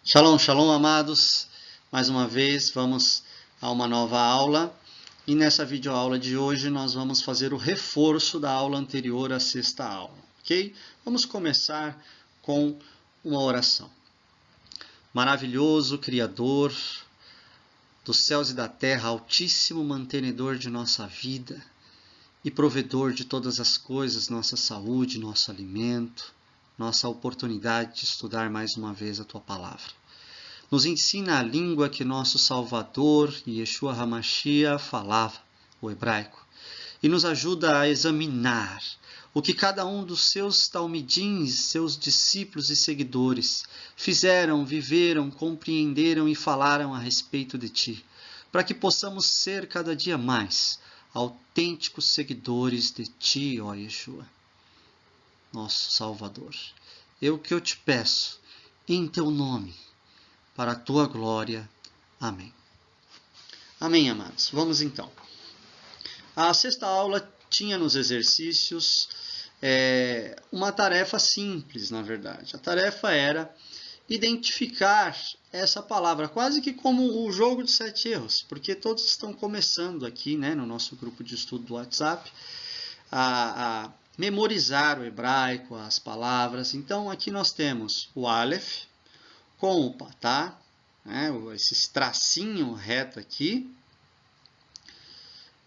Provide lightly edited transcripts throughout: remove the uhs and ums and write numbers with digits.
Shalom, shalom, amados. Mais uma vez, vamos a uma nova aula. E nessa videoaula de hoje, nós vamos fazer o reforço da aula anterior à sexta aula, ok? Vamos começar com uma oração. Maravilhoso Criador dos céus e da terra, altíssimo mantenedor de nossa vida e provedor de todas as coisas, nossa saúde, nosso alimento, nossa oportunidade de estudar mais uma vez a Tua Palavra. Nos ensina a língua que nosso Salvador, Yeshua HaMashiach, falava, o hebraico, e nos ajuda a examinar o que cada um dos seus talmidins, seus discípulos e seguidores fizeram, viveram, compreenderam e falaram a respeito de Ti, para que possamos ser cada dia mais autênticos seguidores de Ti, ó Yeshua, nosso Salvador. O que eu te peço, em Teu nome, para a Tua glória. Amém. Amém, amados. Vamos então. A sexta aula tinha nos exercícios uma tarefa simples, na verdade. A tarefa era identificar essa palavra, quase que como o jogo de 7 erros, porque todos estão começando aqui, né, no nosso grupo de estudo do WhatsApp, a memorizar o hebraico, as palavras. Então, aqui nós temos o Aleph com o Patá, né, esse tracinho reto aqui,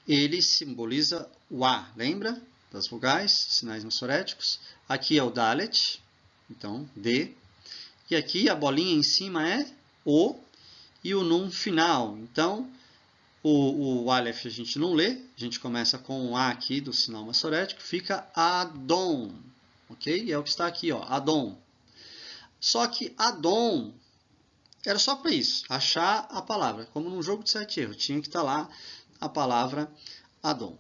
ele simboliza o A, lembra? Das vogais, sinais massoréticos. Aqui é o Dalet, então D. E aqui a bolinha em cima é O e o Nun final. Então, o Aleph a gente não lê, a gente começa com o A aqui do sinal massorético, fica Adon, ok? É o que está aqui, ó, Adon. Só que Adon era só para isso, achar a palavra, como num jogo de 7 erros, tinha que estar lá a palavra Adon,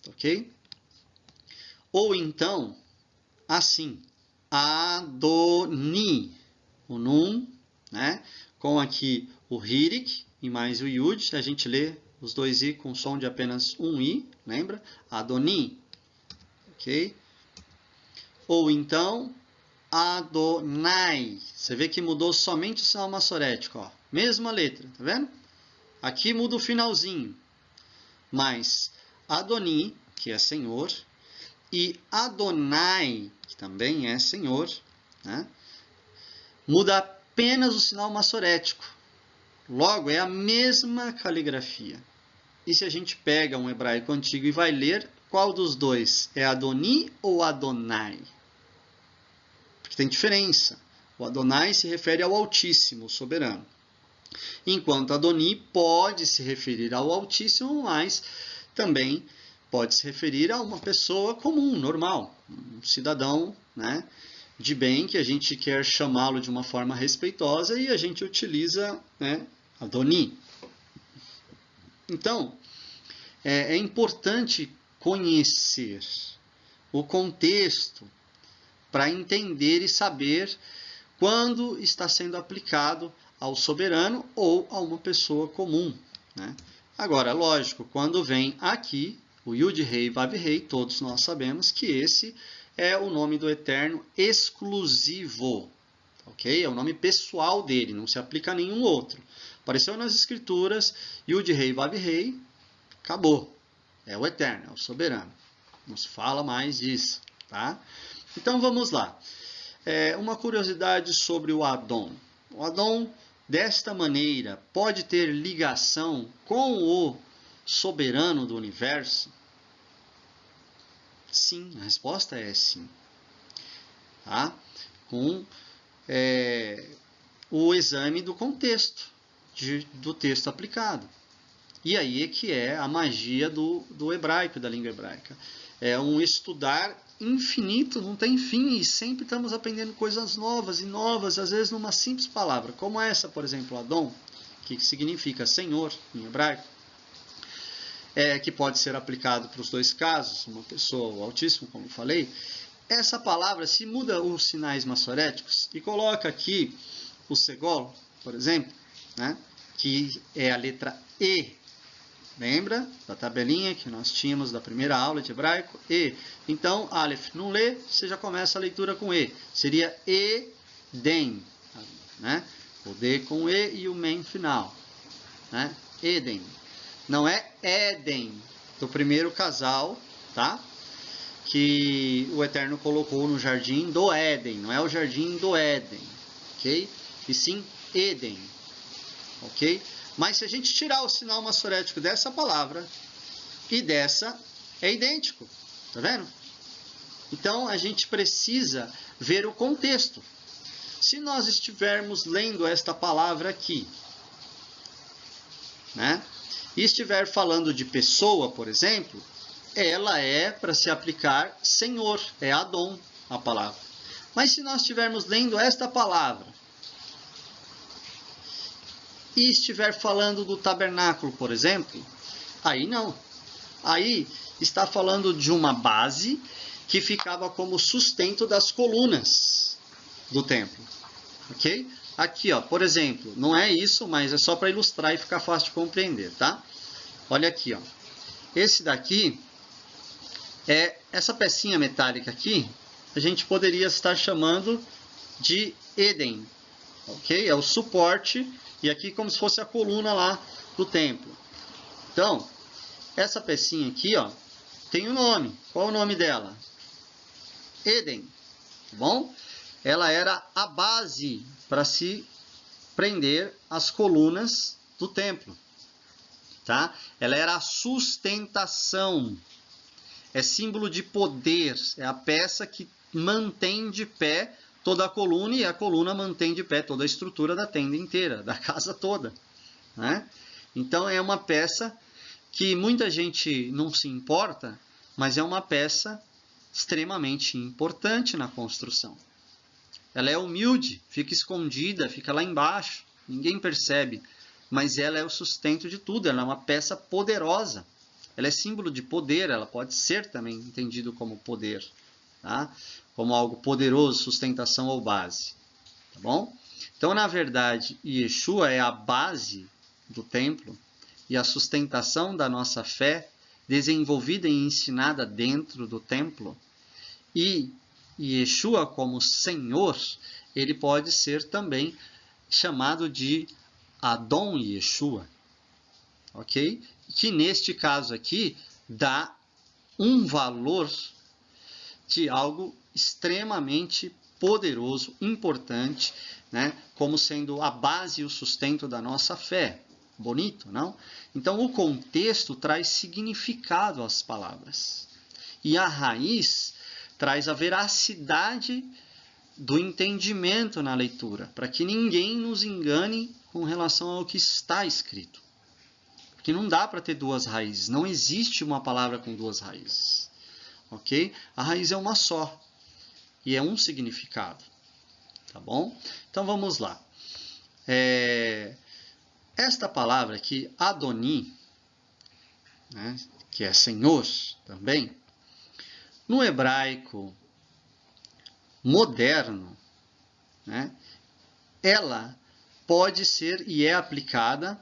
ok? Ou então, assim, Adoni, o Nun, né? Com aqui o Hirik e mais o Yud, a gente lê os dois I com som de apenas um I, lembra? Adoni, ok? Ou então, Adonai. Você vê que mudou somente o sinal massorético, ó. Mesma letra, tá vendo? Aqui muda o finalzinho. Mas Adoni, que é Senhor, e Adonai, que também é Senhor, né? Muda apenas o sinal massorético. Logo, é a mesma caligrafia. E se a gente pega um hebraico antigo e vai ler, qual dos dois? É Adoni ou Adonai? Porque tem diferença. O Adonai se refere ao Altíssimo, o soberano. Enquanto Adoni pode se referir ao Altíssimo, mas também pode se referir a uma pessoa comum, normal, um cidadão, né, de bem, que a gente quer chamá-lo de uma forma respeitosa e a gente utiliza, né, Adoni. Então, é importante conhecer o contexto para entender e saber quando está sendo aplicado ao soberano ou a uma pessoa comum, né? Agora, lógico, quando vem aqui o Yud Rei Vav Rei, todos nós sabemos que esse é o nome do Eterno exclusivo, ok? É o nome pessoal dele, não se aplica a nenhum outro. Apareceu nas Escrituras, Yud Rei Vav Rei, acabou. É o Eterno, é o soberano. Não se fala mais disso, tá? Então vamos lá. Uma curiosidade sobre o Adon. O Adon, desta maneira, pode ter ligação com o soberano do universo? Sim, a resposta é sim. Tá? Com o exame do contexto, do texto aplicado. E aí é que é a magia do hebraico, da língua hebraica. É um estudar infinito, não tem fim, e sempre estamos aprendendo coisas novas e novas, às vezes numa simples palavra, como essa, por exemplo, Adon, que significa Senhor em hebraico, que pode ser aplicado para os dois casos, uma pessoa, o Altíssimo, como eu falei. Essa palavra, se muda os sinais massoréticos e coloca aqui o Segol, por exemplo, né, que é a letra E. Lembra da tabelinha que nós tínhamos da primeira aula de hebraico? E. Então, Aleph não lê, você já começa a leitura com E. Seria Eden, né? O D com E e o men final, né? Eden. Não é Éden, do primeiro casal, tá? Que o Eterno colocou no jardim do Éden. Não é o jardim do Éden, ok? E sim Éden, ok? Mas se a gente tirar o sinal massorético dessa palavra e dessa, é idêntico, tá vendo? Então a gente precisa ver o contexto. Se nós estivermos lendo esta palavra aqui, né, e estiver falando de pessoa, por exemplo, ela é para se aplicar Senhor, é Adon a palavra. Mas se nós estivermos lendo esta palavra e estiver falando do tabernáculo, por exemplo, aí não. Aí está falando de uma base que ficava como sustento das colunas do templo, ok? Aqui, ó, por exemplo, não é isso, mas é só para ilustrar e ficar fácil de compreender, tá? Olha aqui, ó. Esse daqui é essa pecinha metálica aqui, a gente poderia estar chamando de Éden, ok? É o suporte e aqui como se fosse a coluna lá do templo. Então, essa pecinha aqui, ó, tem um nome. Qual é o nome dela? Éden, tá bom? Ela era a base para se prender as colunas do templo, tá? Ela era a sustentação, é símbolo de poder, é a peça que mantém de pé toda a coluna e a coluna mantém de pé toda a estrutura da tenda inteira, da casa toda, né? Então é uma peça que muita gente não se importa, mas é uma peça extremamente importante na construção. Ela é humilde, fica escondida, fica lá embaixo, ninguém percebe, mas ela é o sustento de tudo, ela é uma peça poderosa. Ela é símbolo de poder, ela pode ser também entendido como poder, tá? Como algo poderoso, sustentação ou base, tá bom? Então, na verdade, Yeshua é a base do templo e a sustentação da nossa fé desenvolvida e ensinada dentro do templo. E Yeshua como Senhor, ele pode ser também chamado de Adon Yeshua, ok? Que neste caso aqui dá um valor de algo extremamente poderoso, importante, né? Como sendo a base e o sustento da nossa fé. Bonito, não? Então o contexto traz significado às palavras. E a raiz traz a veracidade do entendimento na leitura, para que ninguém nos engane com relação ao que está escrito. Porque não dá para ter duas raízes, não existe uma palavra com duas raízes. Ok? A raiz é uma só, e é um significado. Tá bom? Então vamos lá. Esta palavra aqui, Adoni, né, que é Senhor também, no hebraico moderno, né, ela pode ser e é aplicada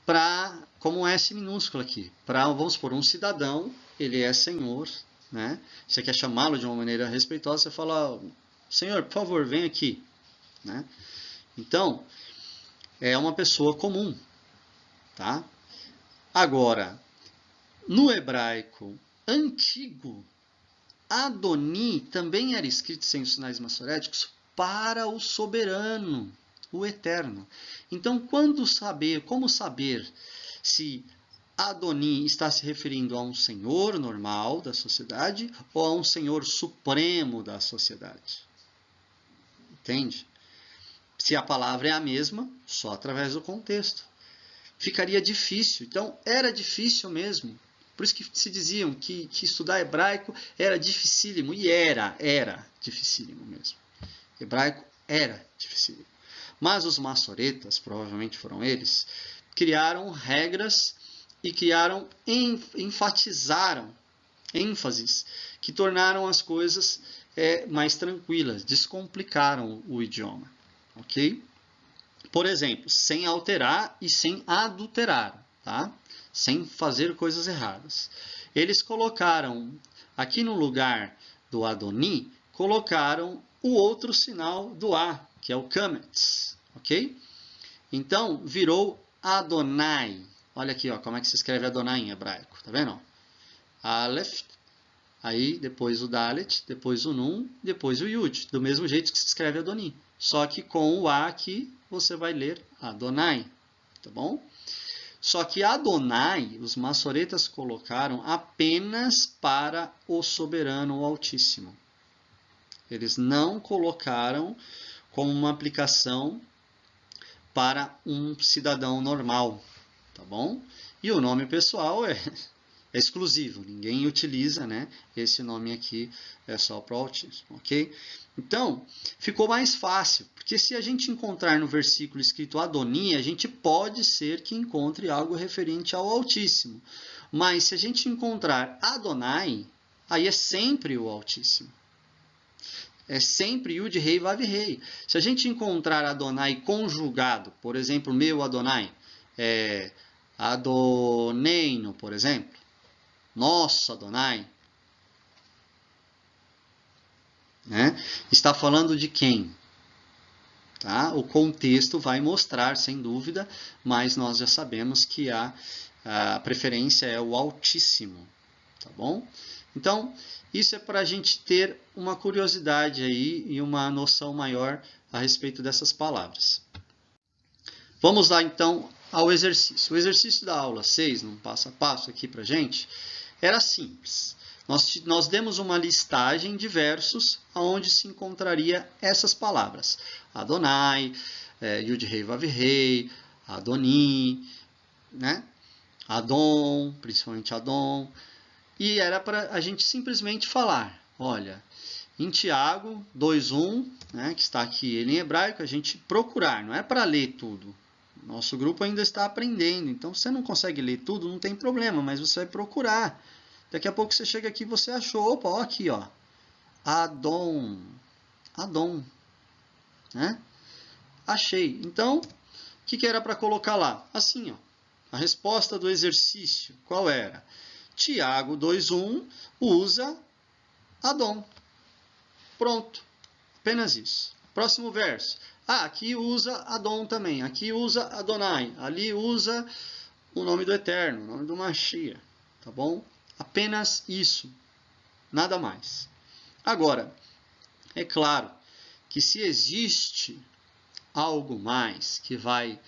para, como S minúsculo aqui, para, vamos supor, um cidadão, ele é senhor, né? Você quer chamá-lo de uma maneira respeitosa, você fala, senhor, por favor, vem aqui, né? Então, é uma pessoa comum, tá? Agora, no hebraico antigo, Adoni também era escrito sem os sinais massoréticos para o soberano, o eterno. Então, como saber se Adoni está se referindo a um senhor normal da sociedade ou a um senhor supremo da sociedade? Entende? Se a palavra é a mesma, só através do contexto. Ficaria difícil. Então, era difícil mesmo. Por isso que se diziam que estudar hebraico era dificílimo. E era dificílimo mesmo. Hebraico era dificílimo. Mas os massoretas, provavelmente foram eles, criaram regras e enfatizaram ênfases que tornaram as coisas mais tranquilas, descomplicaram o idioma. Ok? Por exemplo, sem alterar e sem adulterar, tá? Sem fazer coisas erradas. Eles colocaram, aqui no lugar do Adoni, colocaram o outro sinal do A, que é o Kametz, ok? Então, virou Adonai. Olha aqui, ó, como é que se escreve Adonai em hebraico. Tá vendo? Aleph, aí depois o Dalet, depois o Nun, depois o Yud. Do mesmo jeito que se escreve Adoni. Só que com o A aqui, você vai ler Adonai. Tá bom? Só que Adonai, os maçoretas colocaram apenas para o soberano, o Altíssimo. Eles não colocaram como uma aplicação para um cidadão normal, tá bom? E o nome pessoal é exclusivo, ninguém utiliza, né? Esse nome aqui é só para o Altíssimo, ok? Então, ficou mais fácil, porque se a gente encontrar no versículo escrito Adoni, a gente pode ser que encontre algo referente ao Altíssimo. Mas se a gente encontrar Adonai, aí é sempre o Altíssimo. É sempre Yud Rei Vav Rei. Se a gente encontrar Adonai conjugado, por exemplo, meu Adonai, Adoneino, por exemplo, nosso Adonai, né? Está falando de quem? Tá? O contexto vai mostrar, sem dúvida, mas nós já sabemos que a preferência é o Altíssimo. Tá bom? Então, isso é para a gente ter uma curiosidade aí e uma noção maior a respeito dessas palavras. Vamos lá, então, ao exercício. O exercício da aula 6, num passo a passo aqui para a gente, era simples. Nós demos uma listagem de versos onde se encontraria essas palavras. Adonai, Yud Rei Vav Rei, Adoni, né? Adon, principalmente Adon. E era para a gente simplesmente falar, olha, em Tiago 2:1, né, que está aqui ele em hebraico, a gente procurar, não é para ler tudo. Nosso grupo ainda está aprendendo, então se você não consegue ler tudo, não tem problema, mas você vai procurar. Daqui a pouco você chega aqui e você achou, opa, ó, aqui, ó, Adon, Adon, né? Achei. Então, o que era para colocar lá? Assim, ó, a resposta do exercício, qual era? Tiago 2:1 usa Adon. Pronto. Apenas isso. Próximo verso. Aqui usa Adon também. Aqui usa Adonai. Ali usa o nome do Eterno, o nome do Mashiach. Tá bom? Apenas isso. Nada mais. Agora, é claro que se existe algo mais que vai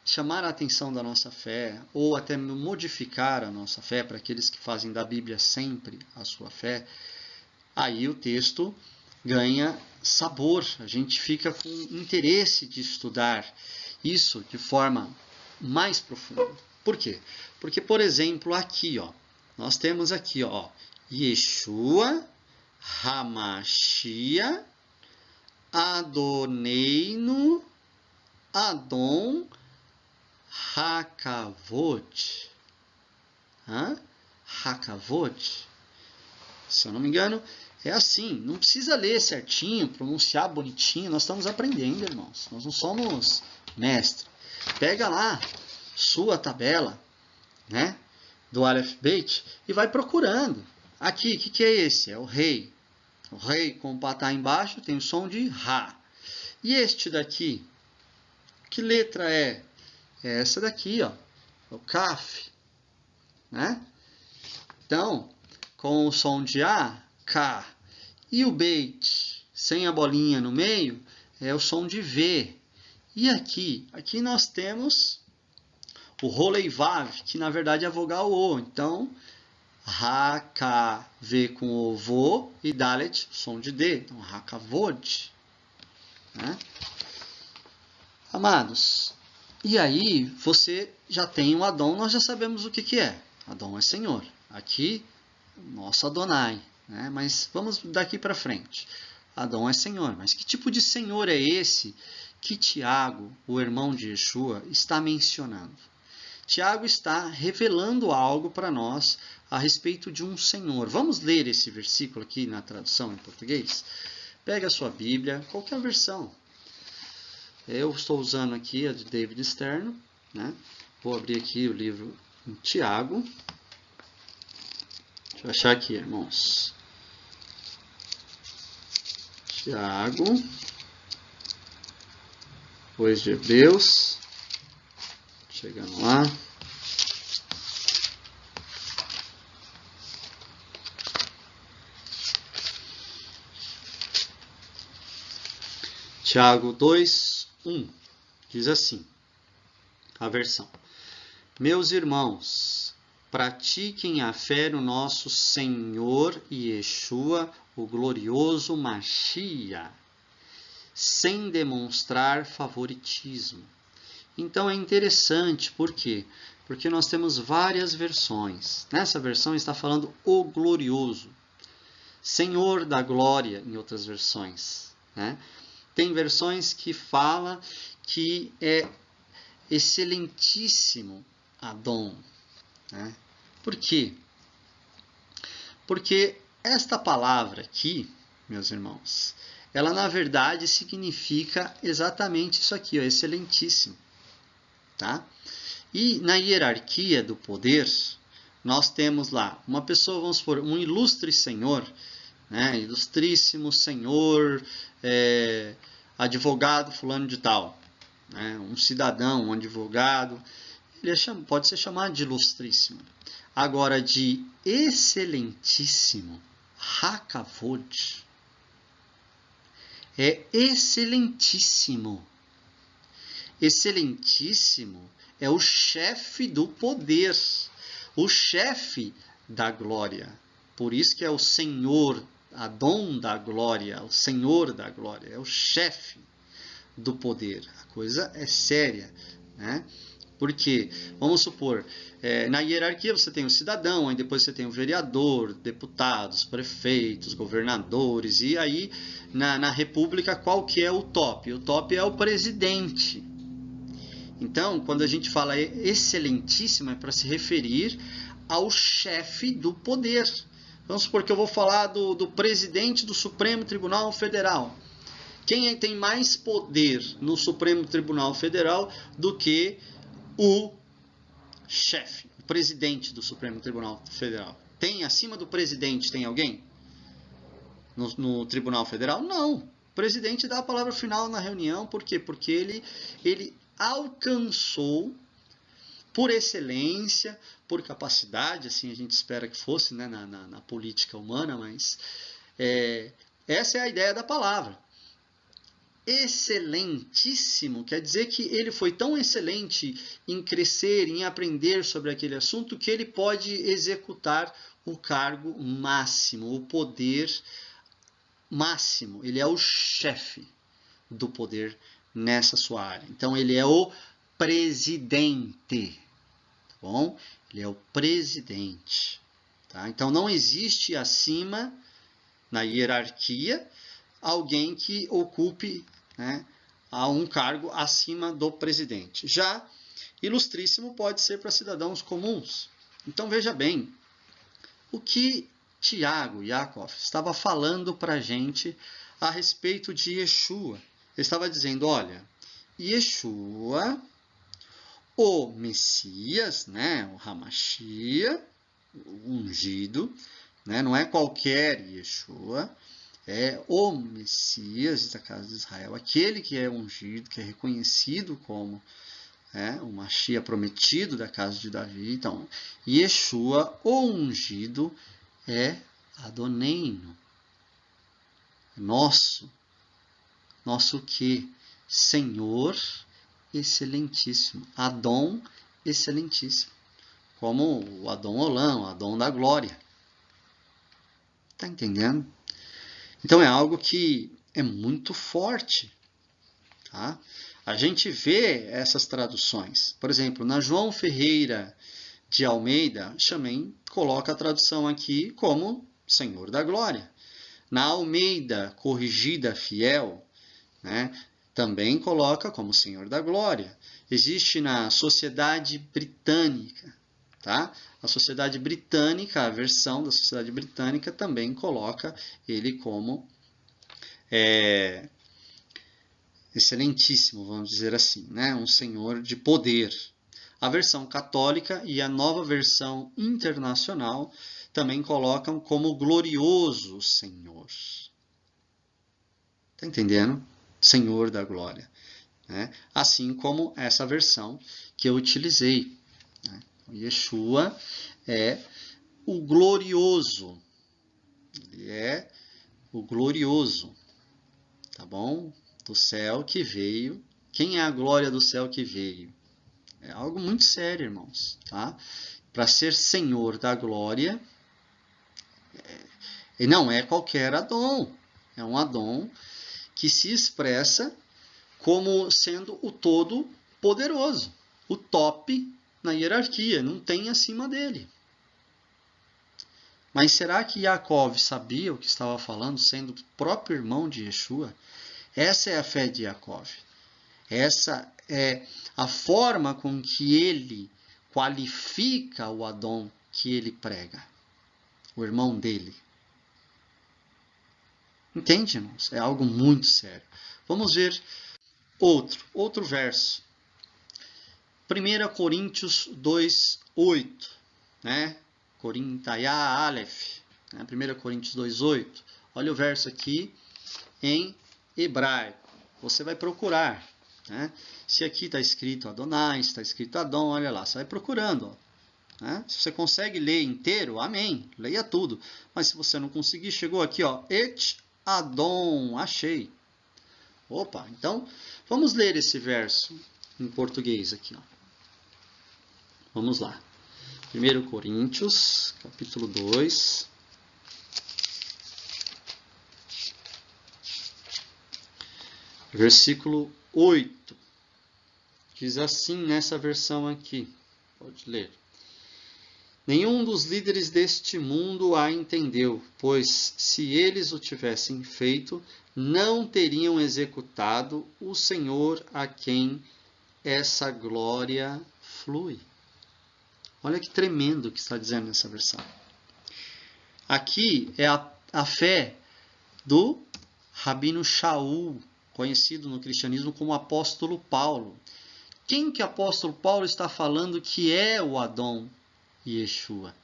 chamar a atenção da nossa fé, ou até modificar a nossa fé, para aqueles que fazem da Bíblia sempre a sua fé, aí o texto ganha sabor, a gente fica com interesse de estudar isso de forma mais profunda. Por quê? Porque, por exemplo, aqui, ó, nós temos aqui, ó, Yeshua, Hamashia, Adoneino, Adon, Hakavod. Hakavod. Se eu não me engano, é assim. Não precisa ler certinho, pronunciar bonitinho. Nós estamos aprendendo, irmãos. Nós não somos mestres. Pega lá sua tabela, né, do Aleph Beit e vai procurando. Aqui, o que é esse? É o rei. O rei com o patá embaixo tem o som de Ra. E este daqui? Que letra é? É essa daqui, ó, o Kaf, né? Então, com o som de A, K. E o Beit, sem a bolinha no meio, é o som de V. E aqui nós temos o Roleivav, que na verdade é a vogal O. Então, Ra, K, V com o Vo e Dalet, som de D. Então, Hakavod. Né? Amados, e aí você já tem um Adon, nós já sabemos o que é. Adon é Senhor. Aqui, nosso Adonai. Né? Mas vamos daqui para frente. Adon é Senhor. Mas que tipo de Senhor é esse que Tiago, o irmão de Yeshua, está mencionando? Tiago está revelando algo para nós a respeito de um Senhor. Vamos ler esse versículo aqui na tradução em português? Pega a sua Bíblia, qualquer versão. Eu estou usando aqui a de David Stern, né? Vou abrir aqui o livro em Tiago. Deixa eu achar aqui, irmãos. Tiago. depois de Hebreus, chegando lá. Tiago 2:1 diz assim, a versão: Meus irmãos, pratiquem a fé no nosso Senhor Yeshua, o glorioso Mashiach, sem demonstrar favoritismo. Então é interessante, por quê? Porque nós temos várias versões. Nessa versão está falando o glorioso, Senhor da glória, em outras versões, né? Tem versões que falam que é excelentíssimo Adon, né? Por quê? Porque esta palavra aqui, meus irmãos, ela na verdade significa exatamente isso aqui, ó, excelentíssimo. Tá? E na hierarquia do poder, nós temos lá uma pessoa, vamos supor, um ilustre senhor, né? Ilustríssimo senhor, advogado fulano de tal, né? Um cidadão, um advogado, ele pode ser chamado de ilustríssimo. Agora, de excelentíssimo, Hakavod, é excelentíssimo. Excelentíssimo é o chefe do poder, o chefe da glória. Por isso que é o Senhor, Adon da glória, o Senhor da glória, é o chefe do poder. A coisa é séria, né? Porque, vamos supor, na hierarquia você tem o cidadão, aí depois você tem o vereador, deputados, prefeitos, governadores, e aí na república qual que é o top? O top é o presidente. Então, quando a gente fala excelentíssimo, é para se referir ao chefe do poder. Vamos supor que eu vou falar do presidente do Supremo Tribunal Federal. Quem tem mais poder no Supremo Tribunal Federal do que o chefe, o presidente do Supremo Tribunal Federal? Tem acima do presidente, tem alguém no Tribunal Federal? Não. O presidente dá a palavra final na reunião. Por quê? Porque ele alcançou, por excelência, por capacidade, assim a gente espera que fosse, né, na política humana, mas essa é a ideia da palavra. Excelentíssimo quer dizer que ele foi tão excelente em crescer, em aprender sobre aquele assunto, que ele pode executar o cargo máximo, o poder máximo. Ele é o chefe do poder nessa sua área. Então, ele é o presidente. Tá bom? Ele é o presidente. Tá? Então, não existe acima, na hierarquia, alguém que ocupe, né, um cargo acima do presidente. Já ilustríssimo pode ser para cidadãos comuns. Então, veja bem, o que Tiago, Yaakov, estava falando para a gente a respeito de Yeshua. Ele estava dizendo, olha, Yeshua, o Messias, né, o Hamashiach, o ungido, né, não é qualquer Yeshua, é o Messias da casa de Israel, aquele que é ungido, que é reconhecido como o Mashiach prometido da casa de Davi. Então, Yeshua, o ungido, é Adoneino, nosso que? Senhor excelentíssimo, Adon excelentíssimo, como o Adon Olam, o Adon da glória. Tá entendendo? Então é algo que é muito forte, tá? A gente vê essas traduções. Por exemplo, na João Ferreira de Almeida, também coloca a tradução aqui como Senhor da Glória. Na Almeida Corrigida Fiel, né, também coloca como Senhor da Glória. Existe na Sociedade Britânica, tá? A Sociedade Britânica, a versão da Sociedade Britânica também coloca ele como excelentíssimo, vamos dizer assim, né? Um Senhor de poder. A versão católica e a nova versão internacional também colocam como glorioso Senhor. Tá entendendo? Senhor da glória. né? Assim como essa versão que eu utilizei, né? Yeshua é o glorioso, ele é o glorioso, tá bom? Do céu que veio. Quem é a glória do céu que veio? É algo muito sério, irmãos, tá? Para ser Senhor da glória, e não é qualquer Adão, é um Adão que se expressa como sendo o todo poderoso, o top na hierarquia, não tem acima dele. Mas será que Yaakov sabia o que estava falando, sendo o próprio irmão de Yeshua? Essa é a fé de Yaakov. Essa é a forma com que ele qualifica o Adão que ele prega, o irmão dele. Entende, irmãos? É algo muito sério. Vamos ver outro verso. 1 Coríntios 2:8, né? Corintaya Aleph, né? 1 Coríntios 2:8. Olha o verso aqui em hebraico. Você vai procurar, né? Se aqui está escrito Adonai, está escrito Adon, olha lá, você vai procurando. Ó, né? Se você consegue ler inteiro, amém, leia tudo. Mas se você não conseguir, chegou aqui, ó, Et Adon, achei. Opa, então vamos ler esse verso em português aqui, ó. Vamos lá. 1 Coríntios, capítulo 2. Versículo 8. Diz assim nessa versão aqui. Pode ler. Nenhum dos líderes deste mundo a entendeu, pois se eles o tivessem feito, não teriam executado o Senhor a quem essa glória flui. Olha que tremendo que está dizendo nessa versão. Aqui é a fé do Rabino Shaul, conhecido no cristianismo como apóstolo Paulo. Quem que o apóstolo Paulo está falando que é o Adão Yeshua?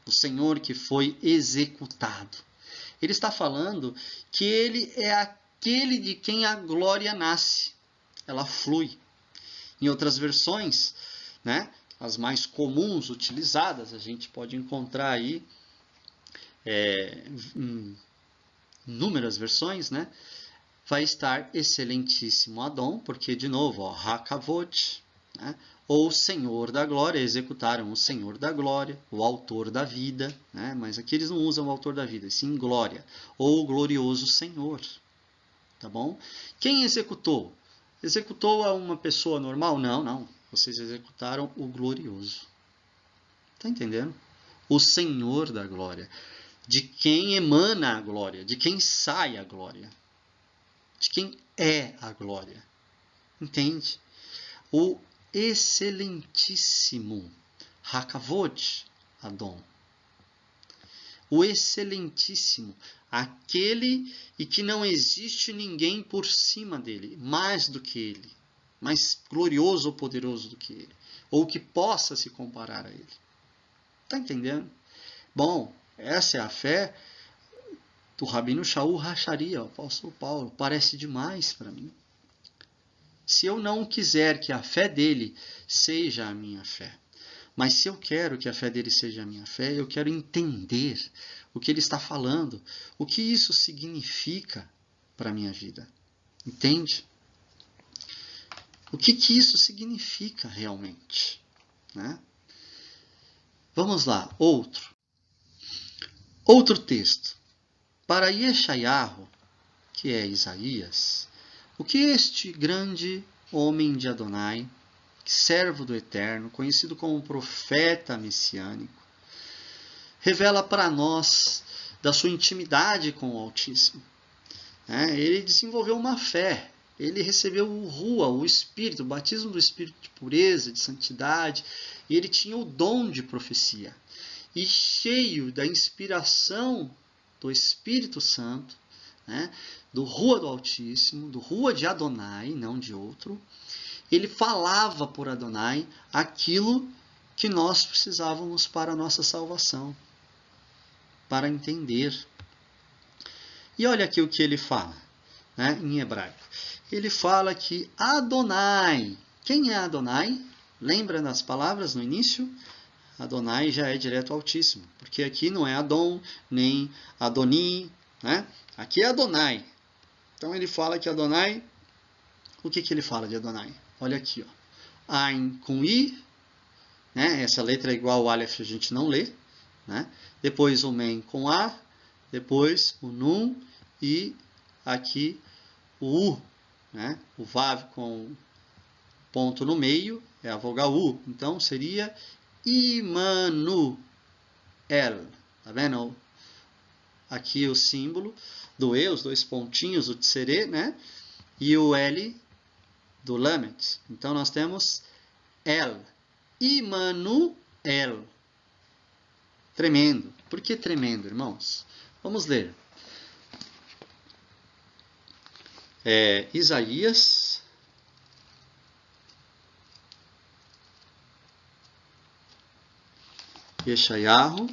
O Senhor que foi executado. Ele está falando que ele é aquele de quem a glória nasce. Ela flui. Em outras versões, né, as mais comuns utilizadas, a gente pode encontrar aí inúmeras versões, né? Vai estar excelentíssimo Adon, porque, de novo, ó, Hakavot, né? Ou Senhor da Glória, executaram o Senhor da Glória, o Autor da Vida, né? Mas aqui eles não usam o Autor da Vida, sim Glória, ou o Glorioso Senhor, tá bom? Quem executou? Executou a uma pessoa normal? Não, não. Vocês executaram o Glorioso. Tá entendendo? O Senhor da Glória. De quem emana a glória, de quem sai a glória, de quem é a glória. Entende? O excelentíssimo Hakavod Adon. O excelentíssimo, aquele e que não existe ninguém por cima dele, mais do que ele, mais glorioso ou poderoso do que ele, ou que possa se comparar a ele. Está entendendo? Bom, essa é a fé do Rabino Shaul Racharia, o apóstolo Paulo. Parece demais para mim. Se eu não quiser que a fé dele seja a minha fé, mas se eu quero que a fé dele seja a minha fé, eu quero entender o que ele está falando, o que isso significa para a minha vida. Entende? O que isso significa realmente? Né? Vamos lá, outro texto. Para Yeshayahu, que é Isaías, o que este grande homem de Adonai, servo do Eterno, conhecido como profeta messiânico, revela para nós da sua intimidade com o Altíssimo. Ele desenvolveu uma fé, ele recebeu o Rua, o Espírito, o batismo do Espírito de pureza, de santidade, e ele tinha o dom de profecia. E cheio da inspiração do Espírito Santo, né, do Rua do Altíssimo, do Rua de Adonai, não de outro, ele falava por Adonai aquilo que nós precisávamos para a nossa salvação, para entender. E olha aqui o que ele fala. né, em hebraico. Ele fala que Adonai. Quem é Adonai? Lembra das palavras no início? Adonai já é direto ao Altíssimo, porque aqui não é Adon, nem Adoni, né? Aqui é Adonai. Então ele fala que Adonai, o que ele fala de Adonai? Olha aqui, ó. Ain com I, né? Essa letra é igual ao Aleph, a gente não lê, né? Depois o Men com A, depois o Nun e aqui o U, né? O Vav com ponto no meio é a vogal U, então seria Immanuel, tá vendo? Aqui o símbolo do E, os dois pontinhos, o tsere, né? E o L do Lamet. Então nós temos El, Immanuel. Tremendo. Por que tremendo, irmãos? Vamos ler. Isaías, Yeshayahu,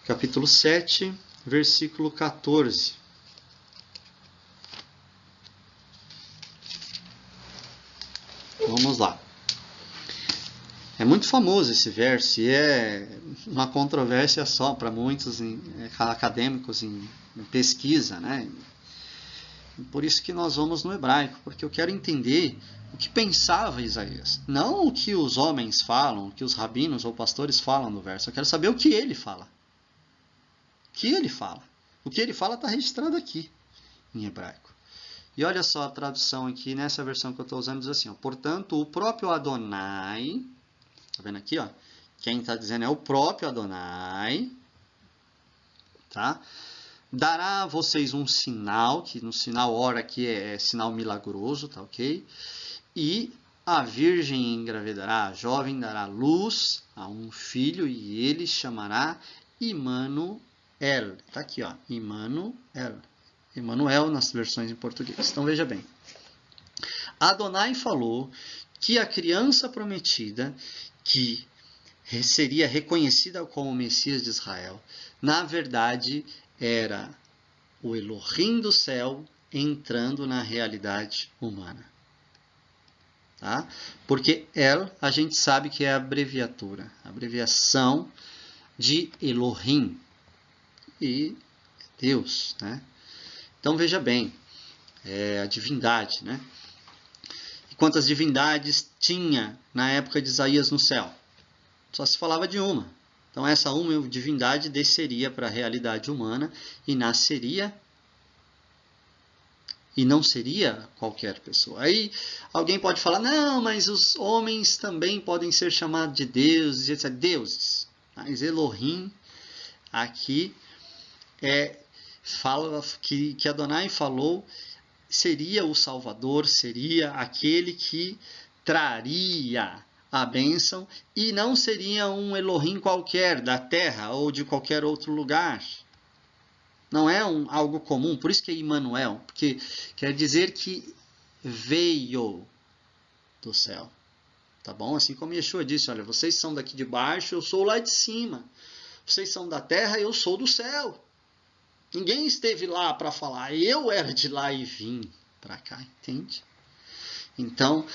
capítulo 7, versículo 14. Vamos lá. É muito famoso esse verso e é uma controvérsia só para muitos acadêmicos em pesquisa, né? Por isso que nós vamos no hebraico, porque eu quero entender o que pensava Isaías. Não o que os homens falam, o que os rabinos ou pastores falam no verso. Eu quero saber o que ele fala. O que ele fala? O que ele fala está registrado aqui, em hebraico. E olha só a tradução aqui, nessa versão que eu estou usando, diz assim, ó, portanto, o próprio Adonai, tá vendo aqui, ó? Quem está dizendo é o próprio Adonai, tá? Dará a vocês um sinal, que no sinal ora aqui é sinal milagroso, tá ok? E a virgem engravidará, a jovem dará luz a um filho e ele chamará Immanuel. Tá aqui, ó, Immanuel. Emmanuel nas versões em português. Então veja bem. Adonai falou que a criança prometida, que seria reconhecida como o Messias de Israel, na verdade era o Elohim do céu entrando na realidade humana. Tá? Porque El, a gente sabe que é a abreviatura, a abreviação de Elohim e Deus, né? Então veja bem, a divindade, né? E quantas divindades tinha na época de Isaías no céu? Só se falava de uma. Então essa uma divindade desceria para a realidade humana e nasceria e não seria qualquer pessoa. Aí alguém pode falar, não, mas os homens também podem ser chamados de deuses, etc. Deuses. Mas Elohim aqui fala que Adonai falou seria o Salvador, seria aquele que traria a bênção e não seria um Elohim qualquer da terra ou de qualquer outro lugar. Não é algo comum, por isso que é Immanuel, porque quer dizer que veio do céu. Tá bom? Assim como Yeshua disse, olha, vocês são daqui de baixo, eu sou lá de cima. Vocês são da terra, eu sou do céu. Ninguém esteve lá para falar, eu era de lá e vim para cá, entende? Então,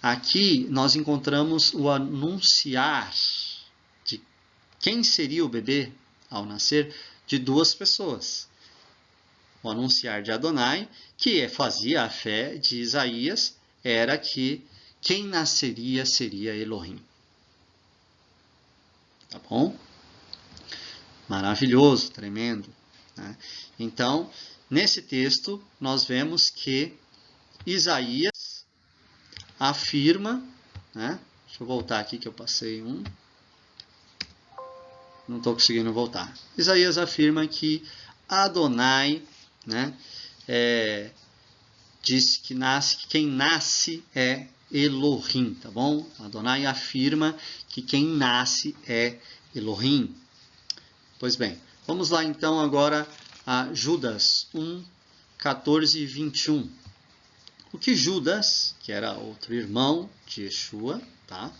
aqui nós encontramos o anunciar de quem seria o bebê ao nascer de duas pessoas. O anunciar de Adonai, que fazia a fé de Isaías, era que quem nasceria seria Elohim. Tá bom? Maravilhoso, tremendo. Então, nesse texto, nós vemos que Isaías afirma, né? Deixa eu voltar aqui que eu passei um. Não estou conseguindo voltar. Isaías afirma que Adonai, né, diz que quem nasce é Elohim, tá bom? Adonai afirma que quem nasce é Elohim. Pois bem, vamos lá então agora a Judas 1, 14 e 21. O que Judas, que era outro irmão de Yeshua, tá?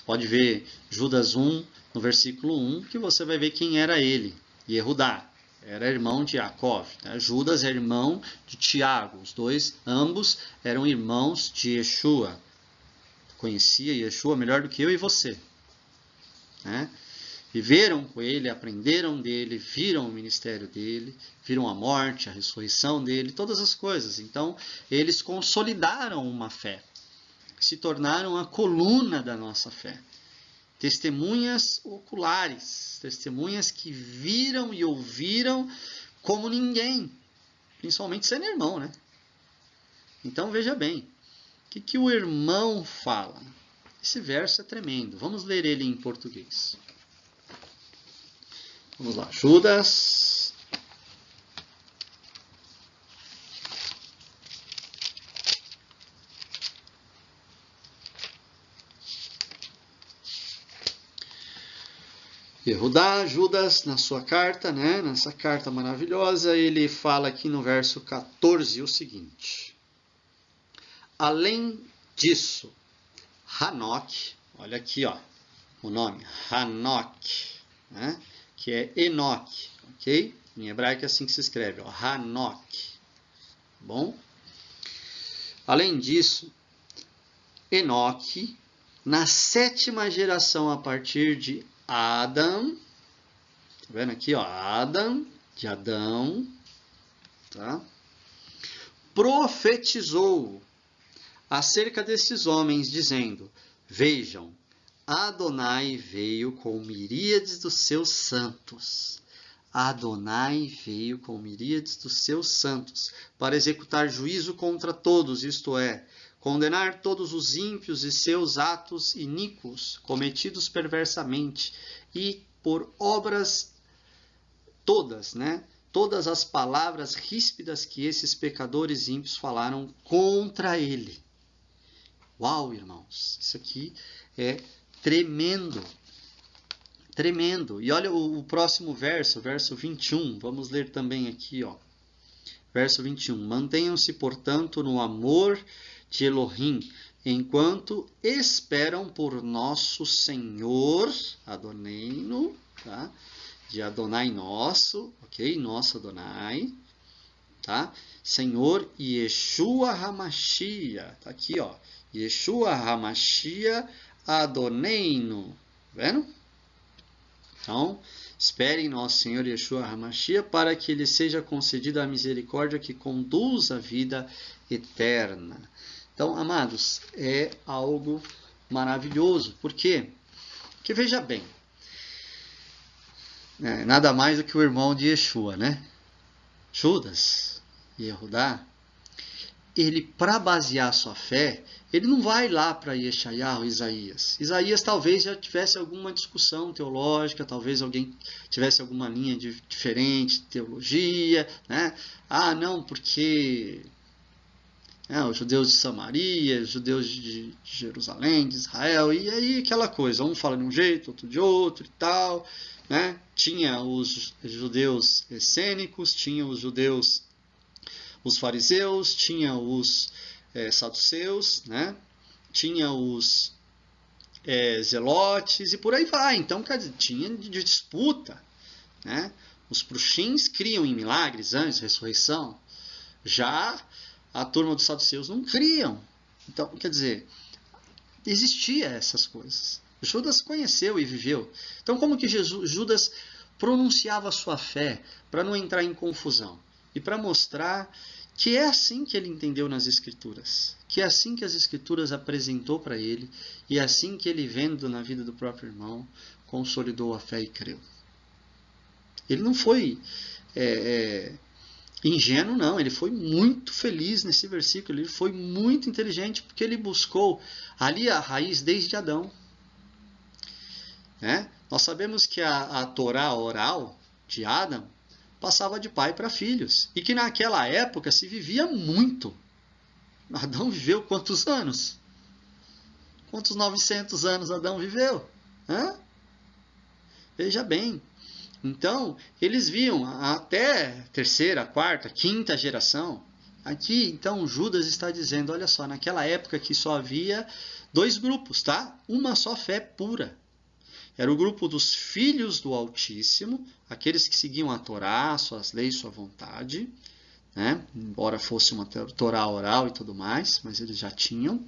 Você pode ver Judas 1, no versículo 1, que você vai ver quem era ele. Yehudá era irmão de Jacó. Né? Judas é irmão de Tiago. Os dois, ambos, eram irmãos de Yeshua. Conhecia Yeshua melhor do que eu e você. Né? Viveram com ele, aprenderam dele, viram o ministério dele, viram a morte, a ressurreição dele, todas as coisas. Então, eles consolidaram uma fé, se tornaram a coluna da nossa fé. Testemunhas oculares, testemunhas que viram e ouviram como ninguém, principalmente sendo irmão, né? Então, veja bem, o que o irmão fala? Esse verso é tremendo. Vamos ler ele em português. Vamos lá, Judas. Yehudá, Judas, na sua carta, né? Nessa carta maravilhosa, ele fala aqui no verso 14 o seguinte. Além disso, Hanok, olha aqui, ó, o nome, Hanok, né? Que é Enoque, ok? Em hebraico é assim que se escreve, ó, Hanok. Bom? Além disso, Enoque, na 7ª geração a partir de Adão, tá vendo aqui, ó, Adam, de Adão, tá? Profetizou acerca desses homens, dizendo, vejam, Adonai veio com miríades dos seus santos. Adonai veio com miríades dos seus santos para executar juízo contra todos, isto é, condenar todos os ímpios e seus atos iníquos, cometidos perversamente, e por obras todas, né? Todas as palavras ríspidas que esses pecadores ímpios falaram contra ele. Uau, irmãos, isso aqui é tremendo, tremendo. E olha o próximo verso, verso 21. Vamos ler também aqui, ó. Verso 21. Mantenham-se, portanto, no amor de Elohim, enquanto esperam por nosso Senhor, Adoneino, tá? De Adonai nosso, ok? Nosso Adonai, tá? Senhor Yeshua HaMashiach, tá aqui, ó. Yeshua HaMashiach Adoneino, tá vendo? Então, esperem nosso Senhor Yeshua HaMashiach para que lhe seja concedida a misericórdia que conduz à vida eterna. Então, amados, é algo maravilhoso. Por quê? Porque veja bem, nada mais do que o irmão de Yeshua, né? Judas e Yehudá, ele, para basear sua fé, ele não vai lá para Yeshayahu, Isaías. Isaías talvez já tivesse alguma discussão teológica, talvez alguém tivesse alguma linha diferente de teologia, né? Ah, não, porque os judeus de Samaria, os judeus de Jerusalém, de Israel, e aí aquela coisa, um fala de um jeito, outro de outro e tal, né? Tinha os judeus essênicos, tinha os judeus, os fariseus, tinha os saduceus, né? Tinha os zelotes e por aí vai. Então, tinha de disputa, né? Os pruxins criam em milagres, anjos, ressurreição. Já a turma dos saduceus não criam. Então, quer dizer, existia essas coisas. Judas conheceu e viveu. Então, como que Judas pronunciava a sua fé para não entrar em confusão? E para mostrar que é assim que ele entendeu nas Escrituras. Que é assim que as Escrituras apresentou para ele. E é assim que ele, vendo na vida do próprio irmão, consolidou a fé e creu. Ele não foi ingênuo, não. Ele foi muito feliz nesse versículo. Ele foi muito inteligente porque ele buscou ali a raiz desde Adão. Né? Nós sabemos que a Torá oral de Adão passava de pai para filhos. E que naquela época se vivia muito. Adão viveu quantos anos? Quantos 900 anos Adão viveu? Hã? Veja bem. Então, eles viam até terceira, quarta, quinta geração. Aqui, então, Judas está dizendo, olha só, naquela época que só havia dois grupos, tá? Uma só fé pura. Era o grupo dos filhos do Altíssimo, aqueles que seguiam a Torá, suas leis, sua vontade, né? Embora fosse uma Torá oral e tudo mais, mas eles já tinham.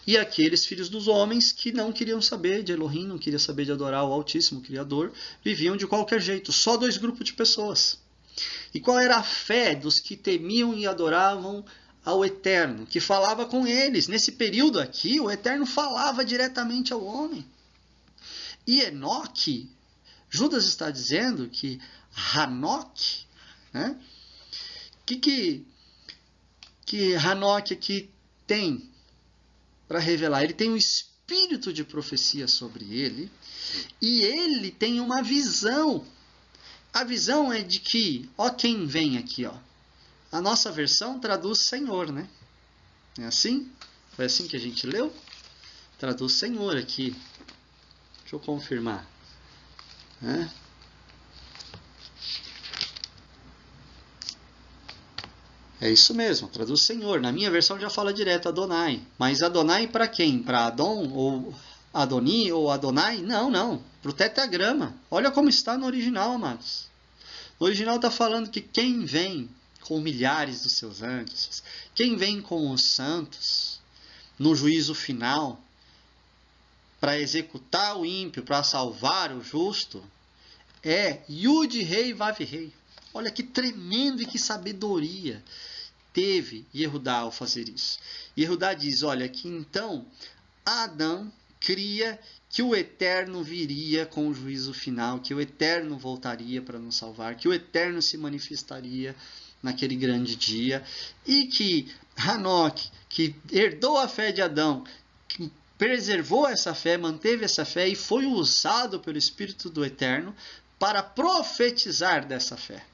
E aqueles filhos dos homens que não queriam saber de Elohim, não queriam saber de adorar o Altíssimo Criador, viviam de qualquer jeito. Só dois grupos de pessoas. E qual era a fé dos que temiam e adoravam ao Eterno, que falava com eles? Nesse período aqui, o Eterno falava diretamente ao homem. E Enoque, Judas está dizendo que Hanoque, né? que Hanoque aqui tem para revelar? Ele tem um espírito de profecia sobre ele e ele tem uma visão. A visão é de que, ó, quem vem aqui, ó. A nossa versão traduz Senhor, né? É assim? Foi assim que a gente leu? Traduz Senhor aqui. Deixa eu confirmar. É isso mesmo, traduz Senhor. Na minha versão já fala direto Adonai. Mas Adonai para quem? Para Adon ou Adoni ou Adonai? Não, não. Para o tetragrama. Olha como está no original, amados. No original está falando que quem vem com milhares dos seus anjos, quem vem com os santos no juízo final, para executar o ímpio, para salvar o justo, é Yud Rei Vav Rei. Olha que tremendo e que sabedoria teve Yehudá ao fazer isso. Yehudá diz, olha, que então Adão cria que o Eterno viria com o juízo final, que o Eterno voltaria para nos salvar, que o Eterno se manifestaria naquele grande dia, e que Hanoque, que herdou a fé de Adão, que preservou essa fé, manteve essa fé e foi usado pelo Espírito do Eterno para profetizar dessa fé.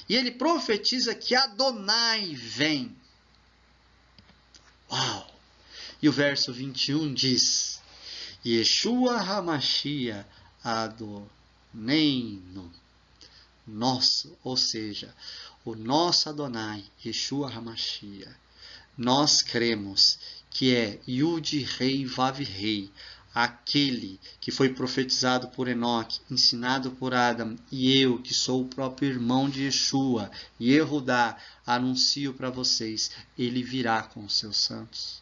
E ele profetiza que Adonai vem. Uau! E o verso 21 diz, Yeshua HaMashiach Adoneino, nosso, ou seja, o nosso Adonai, Yeshua HaMashiach, nós cremos que é Yud Rei Vav Rei, aquele que foi profetizado por Enoque, ensinado por Adam, e eu, que sou o próprio irmão de Yeshua, Yehudá, anuncio para vocês, ele virá com os seus santos.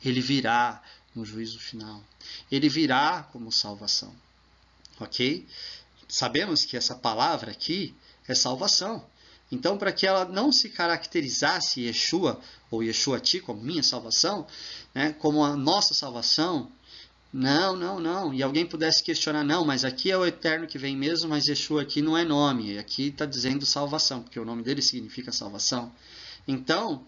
Ele virá no juízo final. Ele virá como salvação. Ok? Sabemos que essa palavra aqui é salvação. Então, para que ela não se caracterizasse Yeshua, ou Yeshua-ti, como minha salvação, né, como a nossa salvação, não. E alguém pudesse questionar, não, mas aqui é o Eterno que vem mesmo, mas Yeshua aqui não é nome. Aqui está dizendo salvação, porque o nome dele significa salvação. Então,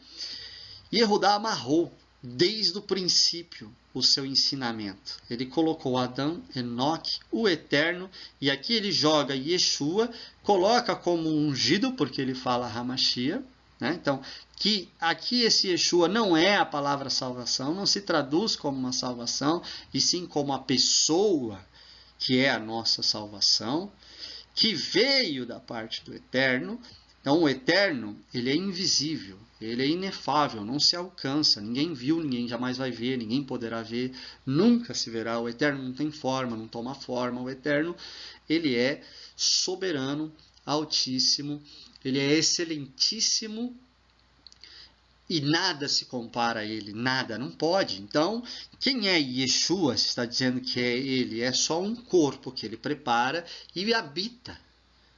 Yehudá amarrou desde o princípio o seu ensinamento. Ele colocou Adão, Enoque, o Eterno, e aqui ele joga Yeshua, coloca como ungido, porque ele fala Hamashiach, né? Então, que aqui esse Yeshua não é a palavra salvação, não se traduz como uma salvação, e sim como a pessoa que é a nossa salvação, que veio da parte do Eterno. Então, o Eterno, ele é invisível, ele é inefável, não se alcança, ninguém viu, ninguém jamais vai ver, ninguém poderá ver, nunca se verá. O Eterno não tem forma, não toma forma. O Eterno, ele é soberano, altíssimo, ele é excelentíssimo e nada se compara a ele, nada, não pode. Então, quem é Yeshua, se está dizendo que é ele, é só um corpo que ele prepara e habita.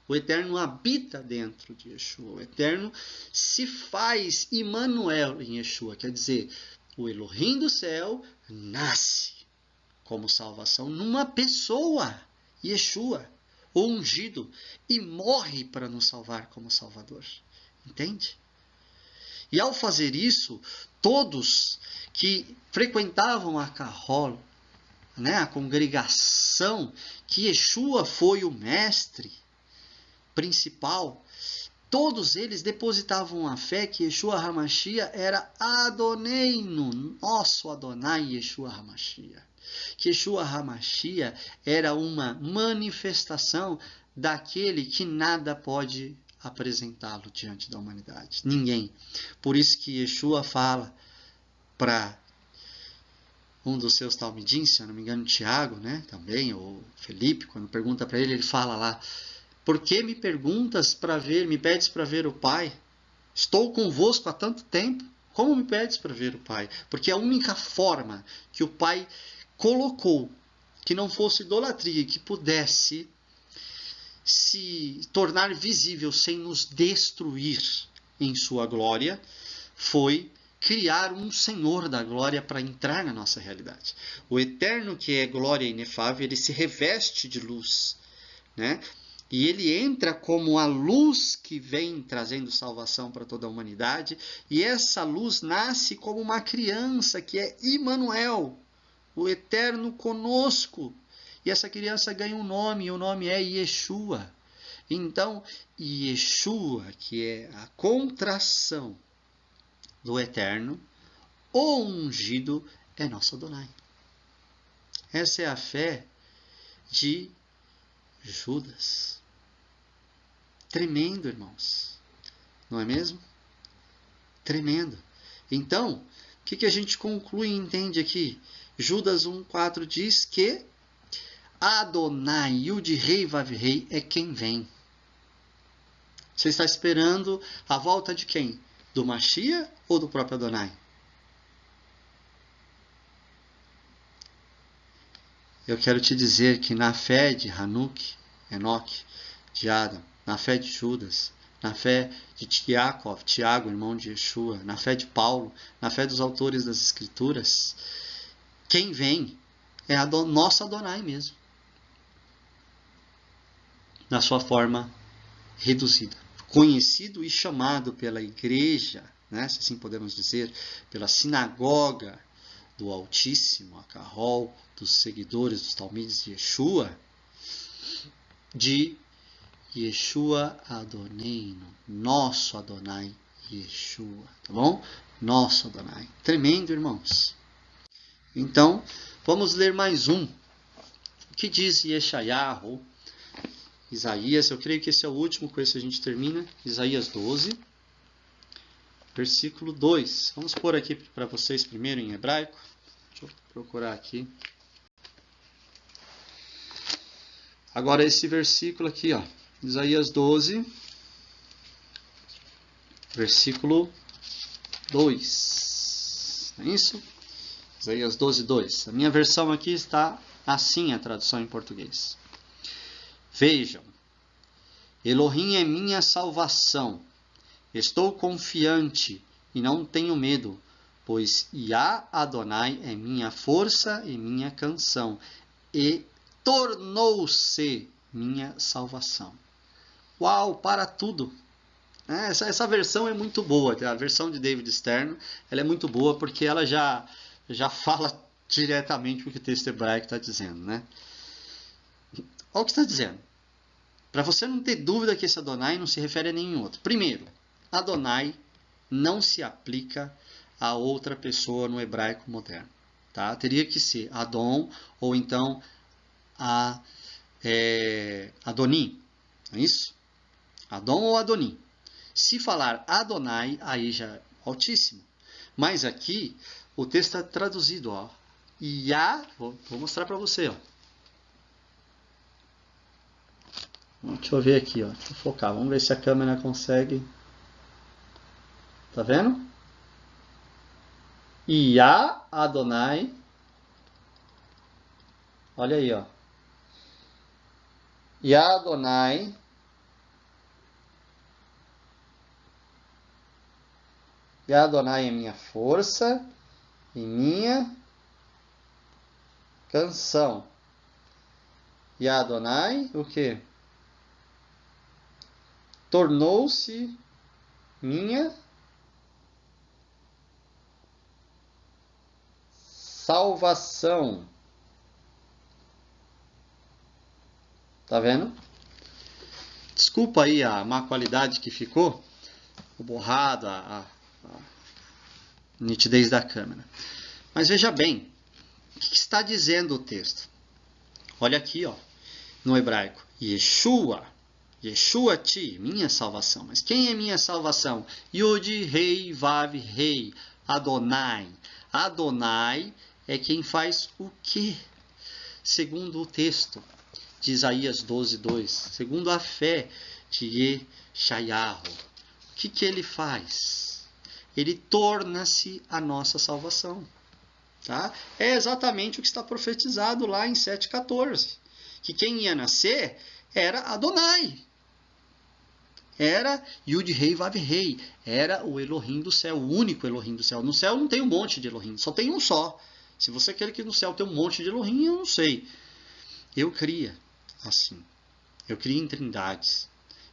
O Eterno habita dentro de Yeshua. O Eterno se faz Immanuel em Yeshua. Quer dizer, o Elohim do céu nasce como salvação numa pessoa, Yeshua, o ungido, e morre para nos salvar como Salvador. Entende? E ao fazer isso, todos que frequentavam a Kahol, né, a congregação, que Yeshua foi o mestre principal, todos eles depositavam a fé que Yeshua HaMashiach era Adoneino, nosso Adonai Yeshua HaMashiach. Que Yeshua HaMashiach era uma manifestação daquele que nada pode apresentá-lo diante da humanidade. Ninguém. Por isso que Yeshua fala para um dos seus talmidim, se eu não me engano, Tiago, né, também, ou Felipe, quando pergunta para ele, ele fala lá: por que me perguntas para ver, me pedes para ver o Pai? Estou convosco há tanto tempo, como me pedes para ver o Pai? Porque a única forma que o Pai colocou que não fosse idolatria, que pudesse se tornar visível sem nos destruir em sua glória, foi criar um Senhor da glória para entrar na nossa realidade. O eterno, que é glória inefável, ele se reveste de luz, né? E ele entra como a luz que vem trazendo salvação para toda a humanidade, e essa luz nasce como uma criança, que é Immanuel, o eterno conosco. E essa criança ganha um nome, e o nome é Yeshua. Então, Yeshua, que é a contração do eterno, o ungido, é nosso Adonai. Essa é a fé de Judas. Tremendo, irmãos. Não é mesmo? Tremendo. Então, o que a gente conclui e entende aqui? Judas 1,4 diz que Adonai, Yud Rei Vav Rei, é quem vem. Você está esperando a volta de quem? Do Mashiach ou do próprio Adonai? Eu quero te dizer que na fé de Hanuk, Enoque, de Adam, na fé de Judas, na fé de Tiago, irmão de Yeshua, na fé de Paulo, na fé dos autores das Escrituras, quem vem é a nossa Adonai mesmo, na sua forma reduzida. Conhecido e chamado pela igreja, né, se assim podemos dizer, pela sinagoga do Altíssimo, a Carol, dos seguidores dos Talmides de Yeshua, de Yeshua Adoneino, nosso Adonai Yeshua, tá bom? Nosso Adonai. Tremendo, irmãos. Então, vamos ler mais um. O que diz Yeshayahu? Isaías, eu creio que esse é o último, com esse a gente termina. Isaías 12, versículo 2. Vamos pôr aqui para vocês primeiro em hebraico. Deixa eu procurar aqui. Agora esse versículo aqui, ó. Isaías 12, versículo 2. É isso? Isaías 12, 2. A minha versão aqui está assim, a tradução em português. Vejam, Elohim é minha salvação. Estou confiante e não tenho medo, pois Yah Adonai é minha força e minha canção, e tornou-se minha salvação. Uau, para tudo! Essa versão é muito boa, a versão de David Stern, ela é muito boa porque ela já fala diretamente o que o texto hebraico está dizendo, né? Olha o que está dizendo. Para você não ter dúvida que esse Adonai não se refere a nenhum outro. Primeiro, Adonai não se aplica a outra pessoa no hebraico moderno. Tá? Teria que ser Adon ou então Adonim. Não é isso? Adon ou Adonim. Se falar Adonai, aí já é altíssimo. Mas aqui, o texto está traduzido. Ó. Vou mostrar para você. Ó. Deixa eu ver aqui, ó. Deixa eu focar. Vamos ver se a câmera consegue. Tá vendo? Yah Adonai. Olha aí, ó. Yah Adonai. Yah Adonai é minha força e minha canção. Yah Adonai, o quê? Tornou-se minha salvação. Tá vendo? Desculpa aí a má qualidade que ficou, o borrado, a nitidez da câmera. Mas veja bem, o que está dizendo o texto? Olha aqui, ó, no hebraico. Yeshua. Yeshua ti, minha salvação. Mas quem é minha salvação? Yud, Rei, Vav, Rei. Adonai. Adonai é quem faz o quê? Segundo o texto de Isaías 12:2, segundo a fé de Yeshayahu, o que ele faz? Ele torna-se a nossa salvação. Tá? É exatamente o que está profetizado lá em 7,14. Que quem ia nascer era Adonai. Era Yud-Rei Vav-Rei. Era o Elohim do céu, o único Elohim do céu. No céu não tem um monte de Elohim, só tem um só. Se você quer que no céu tenha um monte de Elohim, eu não sei. Eu cria assim. Eu crio em trindades.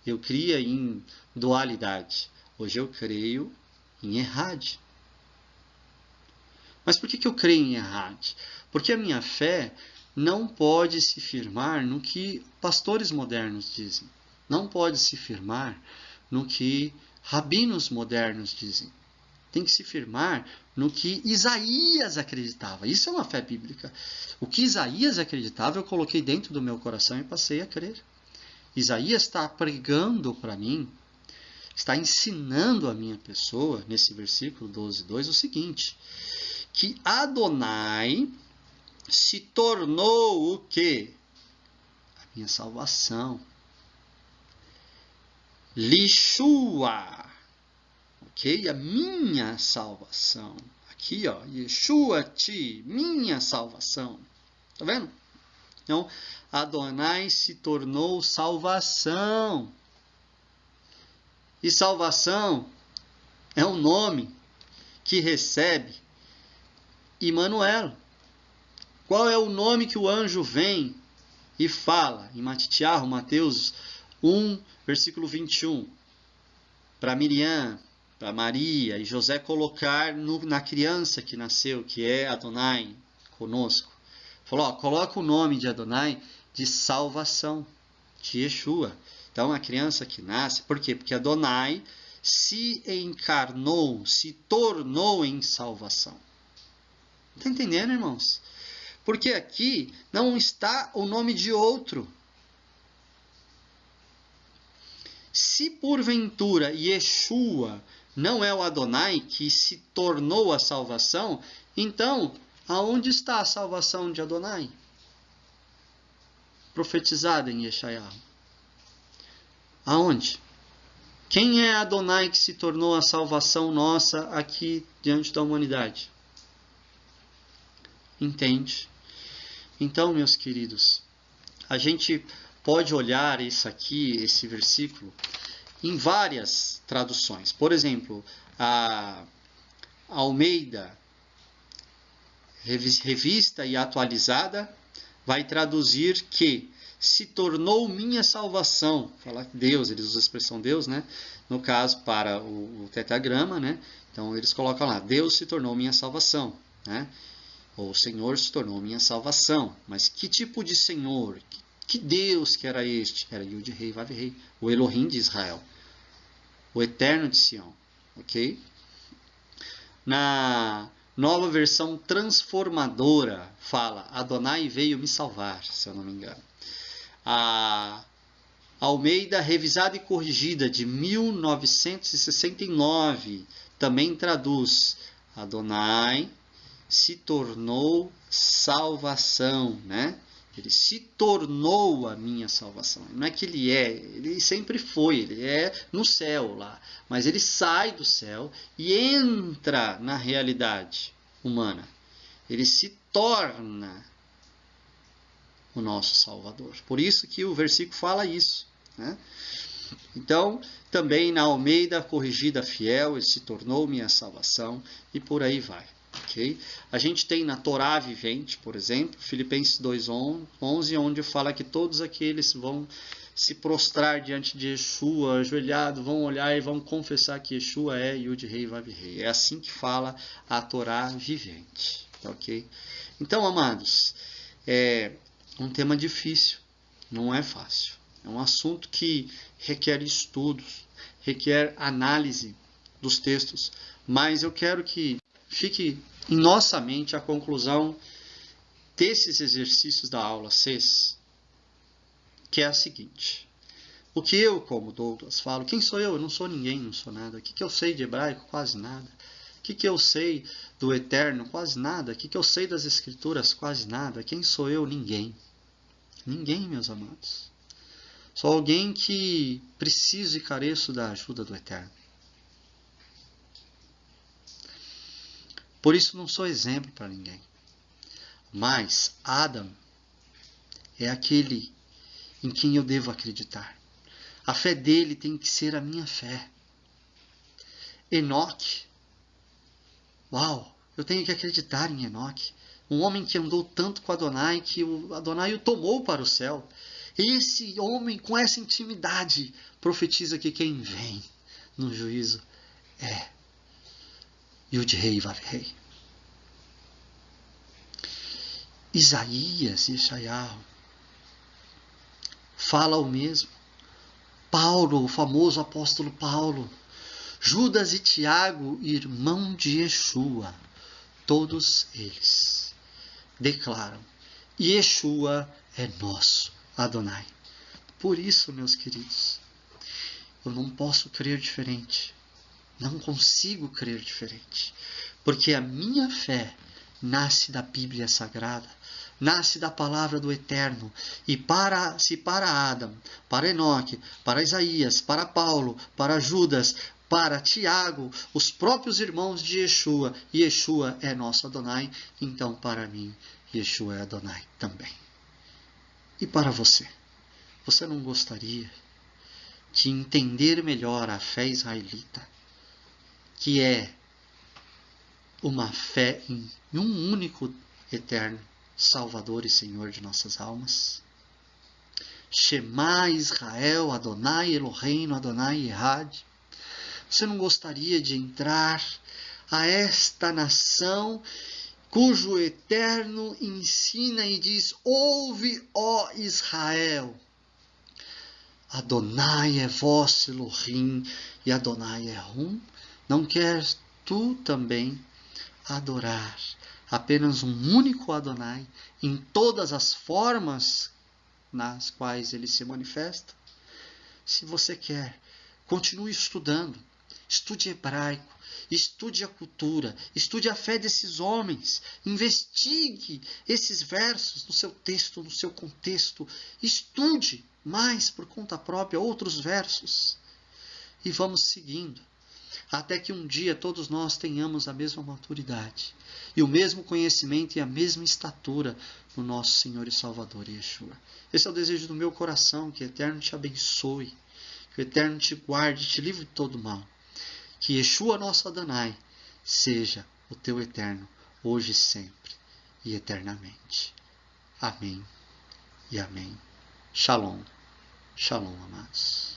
Eu crio em dualidade. Hoje eu creio em Errad. Mas por que eu creio em Errad? Porque a minha fé não pode se firmar no que pastores modernos dizem. Não pode se firmar no que rabinos modernos dizem. Tem que se firmar no que Isaías acreditava. Isso é uma fé bíblica. O que Isaías acreditava, eu coloquei dentro do meu coração e passei a crer. Isaías está pregando para mim, está ensinando a minha pessoa, nesse versículo 12:2, o seguinte: que Adonai se tornou o quê? A minha salvação. Lishua, ok? A minha salvação. Aqui, ó, Yeshua-ti, minha salvação. Tá vendo? Então, Adonai se tornou salvação. E salvação é um nome que recebe Immanuel. Qual é o nome que o anjo vem e fala em Matitiarro, Mateus 1, versículo 21? Para Miriam, para Maria e José colocar na criança que nasceu, que é Adonai, conosco. Falou, ó, coloca o nome de Adonai de salvação, de Yeshua. Então, a criança que nasce, por quê? Porque Adonai se encarnou, se tornou em salvação. Está entendendo, irmãos? Porque aqui não está o nome de outro. Se porventura Yeshua não é o Adonai que se tornou a salvação, então aonde está a salvação de Adonai? Profetizada em Yeshayahu. Aonde? Quem é Adonai que se tornou a salvação nossa aqui diante da humanidade? Entende? Então, meus queridos, a gente pode olhar isso aqui, esse versículo, em várias traduções. Por exemplo, a Almeida, revista e atualizada, vai traduzir que se tornou minha salvação. Fala Deus, eles usam a expressão Deus, né? No caso, para o tetragrama, né? Então, eles colocam lá, Deus se tornou minha salvação, né? Ou o Senhor se tornou minha salvação. Mas que tipo de Senhor? Que Deus que era este? Era Yud-Rei Vav-Rei, o Elohim de Israel, o Eterno de Sião, ok? Na nova versão transformadora fala, Adonai veio me salvar, se eu não me engano. A Almeida revisada e corrigida de 1969 também traduz, Adonai se tornou salvação, né? Ele se tornou a minha salvação. Não é que ele sempre foi, ele é no céu lá. Mas ele sai do céu e entra na realidade humana. Ele se torna o nosso Salvador. Por isso que o versículo fala isso, né? Então, também na Almeida corrigida fiel, ele se tornou minha salvação e por aí vai. Okay? A gente tem na Torá vivente, por exemplo, Filipenses 2:11, onde fala que todos aqueles vão se prostrar diante de Yeshua, ajoelhado, vão olhar e vão confessar que Yeshua é Yud-Rei Vav-Rei. É assim que fala a Torá vivente. Okay? Então, amados, é um tema difícil, não é fácil. É um assunto que requer estudos, requer análise dos textos, mas eu quero que fique em nossa mente a conclusão desses exercícios da aula 6, que é a seguinte. O que eu, como Douglas, falo, quem sou eu? Eu não sou ninguém, não sou nada. O que eu sei de hebraico? Quase nada. O que eu sei do eterno? Quase nada. O que eu sei das escrituras? Quase nada. Quem sou eu? Ninguém. Ninguém, meus amados. Sou alguém que preciso e careço da ajuda do eterno. Por isso não sou exemplo para ninguém. Mas Adão é aquele em quem eu devo acreditar. A fé dele tem que ser a minha fé. Enoque. Uau, eu tenho que acreditar em Enoque. Um homem que andou tanto com Adonai que o Adonai o tomou para o céu. Esse homem, com essa intimidade, profetiza que quem vem no juízo é Yud-Rei Vav-Rei. Isaías e Yeshayahu fala o mesmo. Paulo, o famoso apóstolo Paulo, Judas e Tiago, irmão de Yeshua, todos eles declaram: Yeshua é nosso Adonai. Por isso, meus queridos, eu não posso crer diferente. Não consigo crer diferente. Porque a minha fé nasce da Bíblia Sagrada, nasce da palavra do Eterno. E se para Adão, para Enoque, para Isaías, para Paulo, para Judas, para Tiago, os próprios irmãos de Yeshua, Yeshua é nosso Adonai, então para mim, Yeshua é Adonai também. E para você? Você não gostaria de entender melhor a fé israelita, que é uma fé em um único eterno Salvador e Senhor de nossas almas? Shema Israel, Adonai Eloheinu, Adonai Ehad. Você não gostaria de entrar a esta nação cujo Eterno ensina e diz: ouve, ó Israel, Adonai é vosso Elohim e Adonai é um? Não queres tu também adorar apenas um único Adonai em todas as formas nas quais ele se manifesta? Se você quer, continue estudando. Estude hebraico, estude a cultura, estude a fé desses homens, investigue esses versos no seu texto, no seu contexto, estude mais por conta própria outros versos e vamos seguindo, até que um dia todos nós tenhamos a mesma maturidade e o mesmo conhecimento e a mesma estatura no nosso Senhor e Salvador Yeshua. Esse é o desejo do meu coração, que o Eterno te abençoe, que o Eterno te guarde, te livre de todo mal. Que Yeshua, nosso Adonai, seja o teu eterno, hoje e sempre, e eternamente. Amém e amém. Shalom. Shalom, amados.